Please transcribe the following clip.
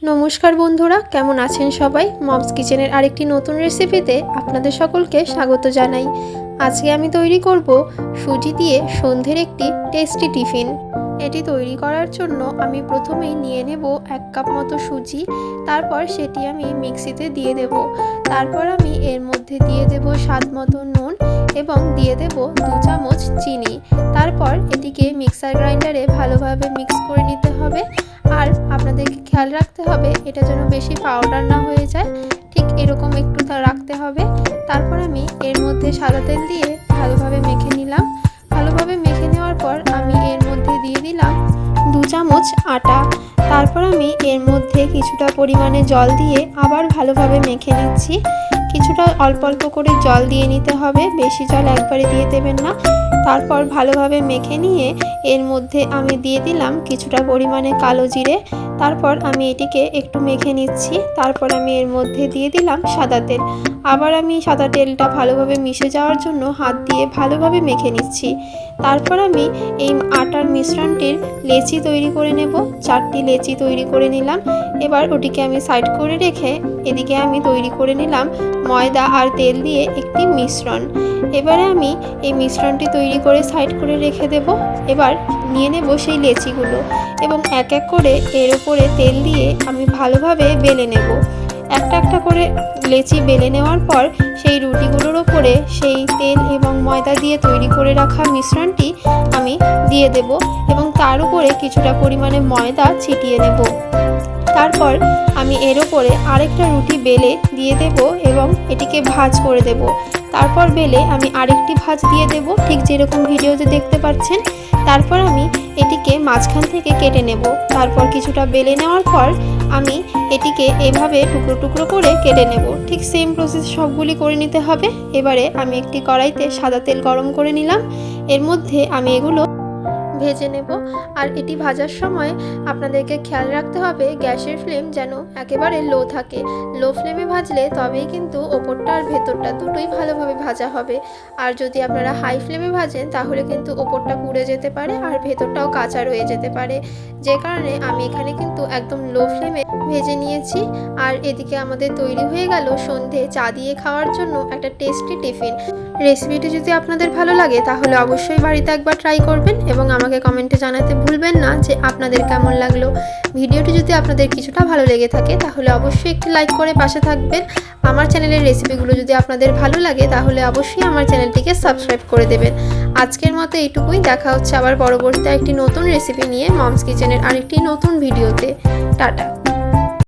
নমস্কার বন্ধুরা, কেমন আছেন সবাই? মমস কিচেনের আরেকটি নতুন রেসিপিতে আপনাদের সকলকে স্বাগত জানাই। আজকে আমি তৈরি করব সুজি দিয়ে সন্ধ্যের একটি টেস্টি টিফিন। এটি তৈরি করার জন্য আমি প্রথমেই নিয়ে নেব 1 কাপ মতো সুজি। তারপর সেটি আমি মিক্সিতে দিয়ে দেব। তারপর আমি এর মধ্যে দিয়ে দেব স্বাদ মতো নুন এবং দিয়ে দেব 2 চামচ চিনি। তারপর এটিকে মিক্সার গ্রাইন্ডারে ভালোভাবে মিক্স করে নিতে হবে। আর আপনাদেরকে খেয়াল রাখতে হবে এটা যেন বেশি পাউডার না হয়ে যায়, ঠিক এরকম একটু রাখতে হবে। তারপর আমি এর মধ্যে সাদা তেল দিয়ে ভালোভাবে মেখে নিলাম। ভালোভাবে মেখে নেওয়ার পর আমি এর মধ্যে দিয়ে দিলাম 2 চামচ আটা। তারপর আমি এর মধ্যে কিছুটা পরিমাণে জল দিয়ে আবার ভালোভাবে মেখে নিচ্ছি। কিছুটা অল্প অল্প করে জল দিয়ে নিতে হবে, বেশি জল একবারে দিয়ে দেবেন না। তারপর ভালোভাবে মেখে নিয়ে এর মধ্যে আমি দিয়ে দিলাম কিছুটা পরিমাণে কালো জিরে। তারপর আমি এটিকে একটু মেখে নিচ্ছি। তারপর আমি এর মধ্যে দিয়ে দিলাম সাদা তেল। আবার আমি সাদা তেলটা ভালোভাবে মিশে যাওয়ার জন্য হাত দিয়ে ভালোভাবে মেখে নিচ্ছি। তারপর আমি এই আটার মিশ্রণটির লেচি তৈরি করে নেব। 4টি লেচি তৈরি করে নিলাম। এবার ওটিকে আমি সাইড করে রেখে এদিকে আমি তৈরি করে নিলাম ময়দা আর তেল দিয়ে একটি মিশ্রণ। এবারে আমি এই মিশ্রণটি তৈরি করে সাইড করে রেখে দেব। এবার নিয়ে নেব সেই লেচিগুলো এবং এক এক করে এর উপরে তেল দিয়ে আমি ভালোভাবে বেলে নেব। একটা একটা করে লেচি বেলে নেওয়ার পর সেই রুটিগুলোর ওপরে সেই তেল এবং ময়দা দিয়ে তৈরি করে রাখা মিশ্রণটি আমি দিয়ে দেব এবং তার উপরে কিছুটা পরিমাণে ময়দা ছিটিয়ে নেব। তারপর আমি এর ওপরে আরেকটা রুটি বেলে দিয়ে দেব এবং এটিকে ভাঁজ করে দেব। তারপর বেলে আমি আরেকটি ভাঁজ দিয়ে দেব, ঠিক যেরকম ভিডিওতে দেখতে পাচ্ছেন। তারপর আমি এটিকে মাঝখান থেকে কেটে নেব। তারপর কিছুটা বেলে নেওয়ার পর আমি এটিকে এভাবে টুকরো টুকরো করে কেটে নেব। ঠিক সেম প্রসেস সবগুলি করে নিতে হবে। এবারে আমি একটি কড়াইতে সাদা তেল গরম করে নিলাম। এর মধ্যে আমি এগুলো ভেজে নেব। আর এটি ভাজার সময় আপনাদেরকে খেয়াল রাখতে হবে গ্যাসের ফ্লেম যেন একেবারে লো থাকে। লো ফ্লেমে ভাজলে তবেই কিন্তু ওপরটা আর ভেতরটা দুটোই ভালোভাবে ভাজা হবে। আর যদি আপনারা হাই ফ্লেমে ভাজেন তাহলে কিন্তু ওপরটা পুড়ে যেতে পারে আর ভেতরটাও কাঁচা রয়ে যেতে পারে। যে কারণে আমি এখানে কিন্তু একদম লো ফ্লেমে ভেজে নিয়েছি। আর এদিকে আমাদের তৈরি হয়ে গেল সন্ধে চা দিয়ে খাওয়ার জন্য একটা টেস্টি টিফিন। রেসিপিটি যদি আপনাদের ভালো লাগে তাহলে অবশ্যই বাড়িতে একবার ট্রাই করবেন এবং আমাকে কমেন্টে জানাতে ভুলবেন না যে আপনাদের কেমন লাগলো। ভিডিওটি যদি আপনাদের কিছুটা ভালো লেগে থাকে তাহলে অবশ্যই একটি লাইক করে পাশে থাকবেন। আমার চ্যানেলের রেসিপিগুলো যদি আপনাদের ভালো লাগে তাহলে অবশ্যই আমার চ্যানেলটিকে সাবস্ক্রাইব করে দেবেন। আজকের মতো এইটুকুই। দেখা হচ্ছে আবার পরবর্তী একটি নতুন রেসিপি নিয়ে মমস কিচেনের আরেকটি নতুন ভিডিওতে। টাটা।